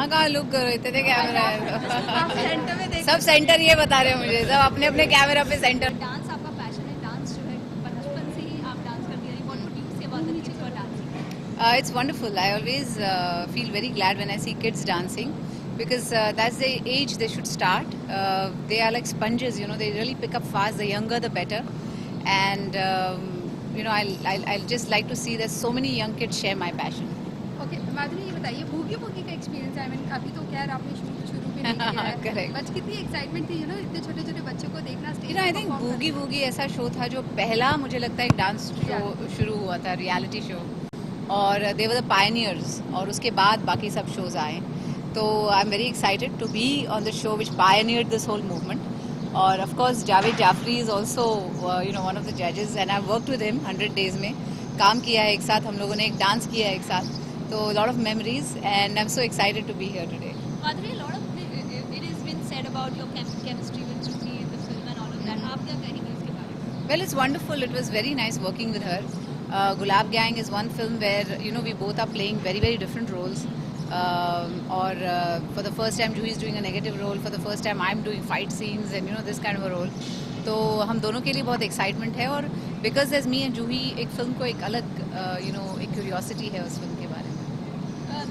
कहाँ लुक कर रहे थे कैमरा आप सेंटर में देख सब सेंटर ये बता रहे हो मुझे, सब अपने अपने कैमरा पे सेंटर। डांस आपका पैशन है, डांस जो है बचपन से ही आप डांस करती रही, what would you say about the teaching for dancing? It's wonderful. I always feel very glad when I see kids dancing because that's the age they should start. They are like sponges, you know, they really pick up fast. The younger, the better. And, you know, I'll just like to see that so many young kids share my passion. Okay Madhuri, ये बताइए boogie woogie का experience है, I mean अभी तो खैर आपने शुरू भी नहीं किया है, Correct. बट कितनी एक्साइटमेंट थी यू नो इतने छोटे छोटे बच्चों को देखना stage You know, I think boogie woogie ऐसा शो था जो पहला मुझे लगता है एक डांस शो शुरू हुआ था, रियलिटी शो, और दे वर द पायनियर्स, और उसके बाद बाकी सब शोज आए. तो I am very excited to be on the show which pioneered this whole movement. और of course Javed Jaffrey is also you know one of the जजेस and I work with him 100 days में काम किया है एक साथ, हम लोगों ने एक डांस किया है एक साथ, तो lot of memories and I am so excited to be here today. Madhuri, lot of it is been said about your chemistry with Juhi in the film and all of that, आप क्या कहेंगे इसके बारे में? Well, it's wonderful. It was very nice working with her. Gulab Gang is one film where you know we both are playing very very different roles. Or for the first time, Juhi is doing a negative role. For the first time, I'm doing fight scenes and you know this kind of a role. तो हम दोनों के लिए बहुत excitement है, और because as me and जूही एक film को एक अलग यू नो एक क्यूरियोसिटी है उस फिल्म के बारे में.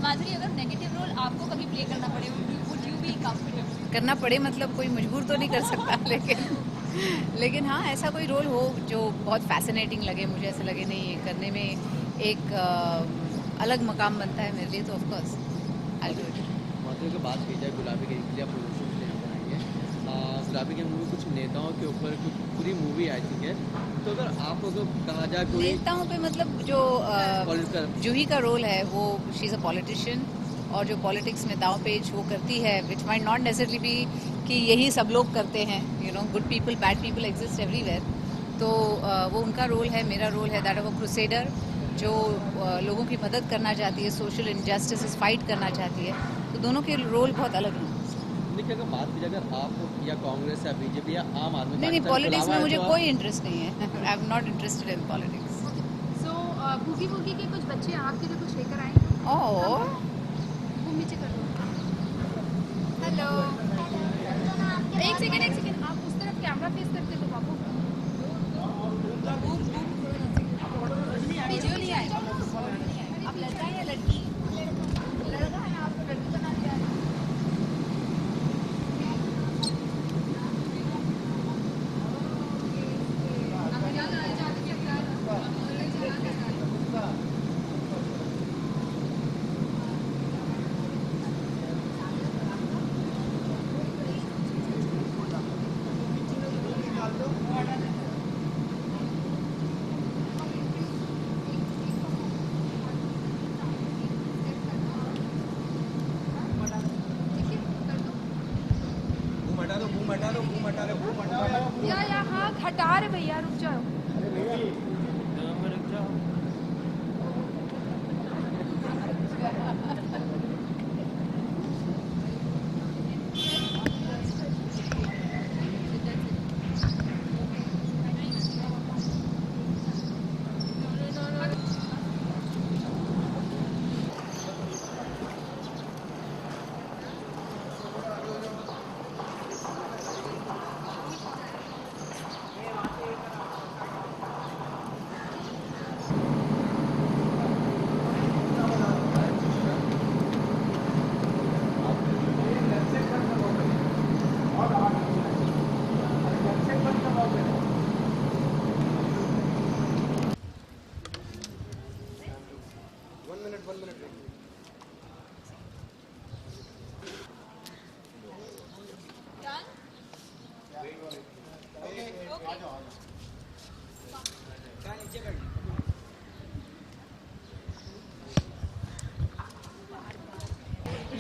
माधुरी, अगर नेगेटिव रोल आपको कभी प्ले करना पड़े, वुड यू बी कंफर्टेबल? करना पड़े मतलब कोई मजबूर तो नहीं कर सकता, लेकिन हाँ ऐसा कोई रोल हो जो बहुत फैसिनेटिंग लगे, मुझे ऐसा लगे नहीं ये करने में एक अलग मकाम बनता है मेरे लिए, तो of course I do it. Madhuri की बात की जाए गुलाबी के लिए आप प्रमोशन के लिए बनाएंगे, गुलाबी के मूवी कुछ नेताओं के ऊपर कुछ पूरी मूवी आई थी है, तो अगर आपको तो कहा जाए कोई नेताओं पे मतलब जो पॉलिटिकल जूही का रोल है वो शी इज़ अ पॉलिटिशियन, और जो पॉलिटिक्स में दांव पेच वो करती है which might not necessarily be कि यही सब लोग करते हैं, you know good people bad people exist everywhere, तो वो उनका रोल है. मेरा रोल है दैट ऑफ अ क्रूसेडर जो लोगों की मदद करना चाहती है, सोशल इनजस्टिस फाइट करना चाहती है, तो दोनों के रोल बहुत अलग हैं. देखिए अगर बात की जाए अगर आप या कांग्रेस या बीजेपी या आम आदमी नहीं, पॉलिटिक्स में मुझे कोई इंटरेस्ट नहीं है. I am not interested in politics. So boogie woogie के कुछ बच्चे आपके लिए कुछ लेकर आए? ओह, वो नीचे कर दो. हेलो, एक सेकंड आप उस तरफ कैमरा फेस करते तो बाबू वीडियो नहीं आएगा. आप लड़का है या लड़की? लड़का है ना, आपको लड़की बना दिया है. या हाँ हटा रहे भैया, रुक जाओ.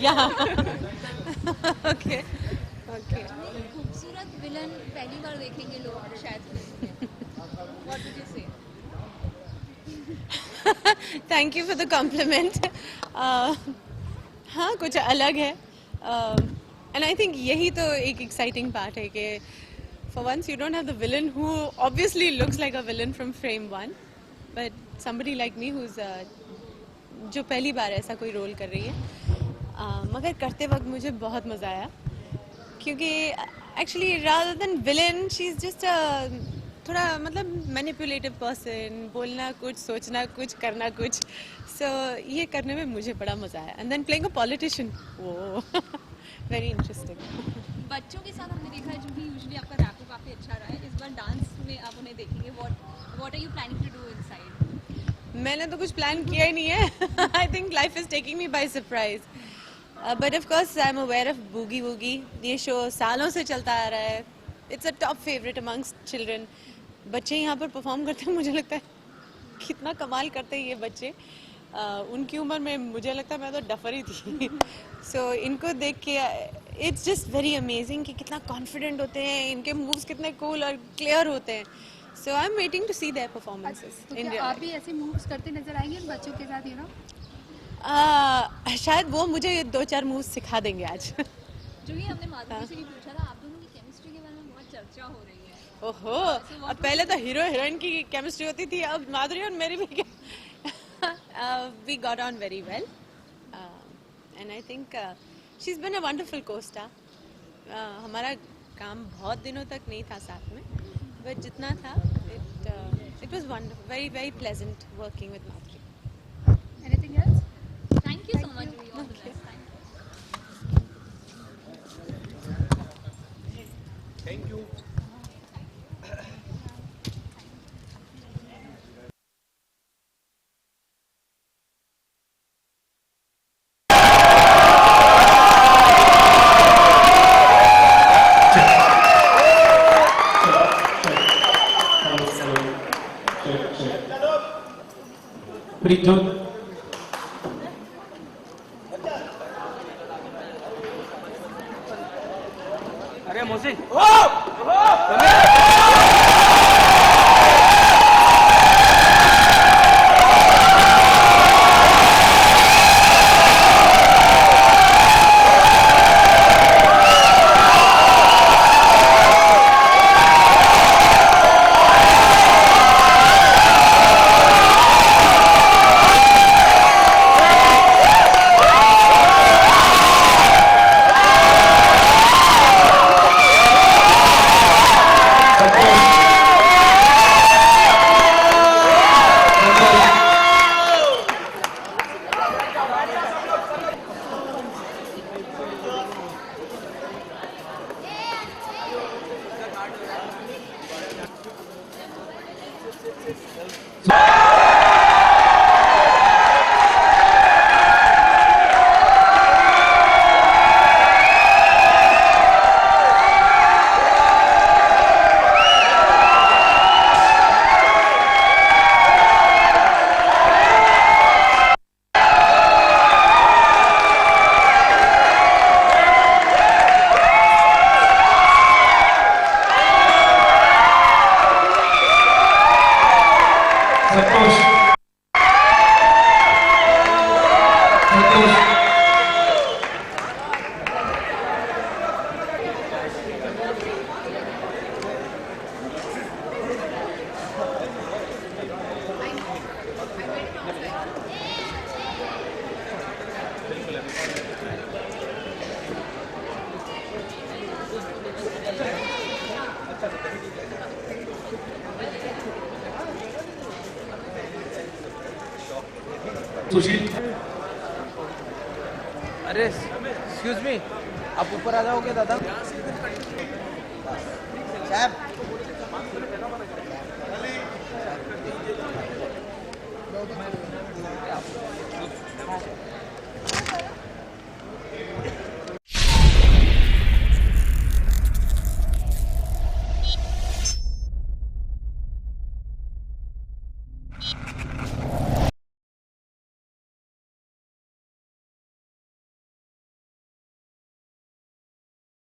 Yeah. Okay. Okay. खूबसूरत विलन पहली बार देखेंगे लोग शायद. What did you say? Thank you for the compliment. हाँ कुछ अलग है, एंड आई थिंक यही तो एक एक्साइटिंग पार्ट है कि for once you don't have the villain who obviously looks like a villain from frame one, but somebody like me who is जो पहली बार ऐसा कोई रोल कर रही है. मगर करते वक्त मुझे बहुत मज़ा आया क्योंकि actually rather than villain she is just थोड़ा मतलब मैनिपुलेटिव पर्सन, बोलना कुछ सोचना कुछ करना कुछ, सो ये करने में मुझे बड़ा मज़ा आया। And than playing a politician, वो वेरी इंटरेस्टिंग। बच्चों के साथ हमने देखा है जो कि यूजुअली आपका रैपो काफ़ी अच्छा रहा है, इस बार डांस में आप उन्हें देखेंगे, what are you planning to do inside? मैंने तो कुछ प्लान किया ही नहीं है। I think life is taking me by surprise, but of course I am aware of boogie woogie. ये शो सालों से चलता आ रहा है, it's a top favourite amongst children. बच्चे यहाँ पर परफॉर्म करते हैं, मुझे लगता है कितना कमाल करते हैं ये बच्चे। उनकी उम्र में मुझे लगता है मैं तो डफर ही थी। सो इनको देख के इट्स जस्ट वेरी अमेजिंग कि कितना कॉन्फिडेंट होते हैं, इनके मूव्स कितने कूल और क्लियर होते हैं। So I am waiting to see their performances तो इन क्या आप भी ऐसे मूव्स करते नजर आएंगे इन बच्चों के साथ, शायद वो मुझे 2-4 मूव्स सिखा देंगे आज। जो ये हमने माधुरी से भी पूछा था, आप दोनों की केमिस्ट्री के बारे में बहुत चर्चा हो रही है। ओहो, अब पहले तो हीरो हीरोइन की केमिस्ट्री होती थी, अब माधुरी और मेरी भी we got on very well and I think she is been a wonderful co-star. हमारा काम बहुत दिनों तक नहीं था साथ में, बट जितना था it was wonderful, very very pleasant working with Madhuri. Anything else? Thank you so much Juhi, all the best. Thank you. Priton. अरे मोहसिन, संतोष, संतोष, सुशील। अरे एक्सक्यूज मी, आप ऊपर आ जाओगे दादा? साहब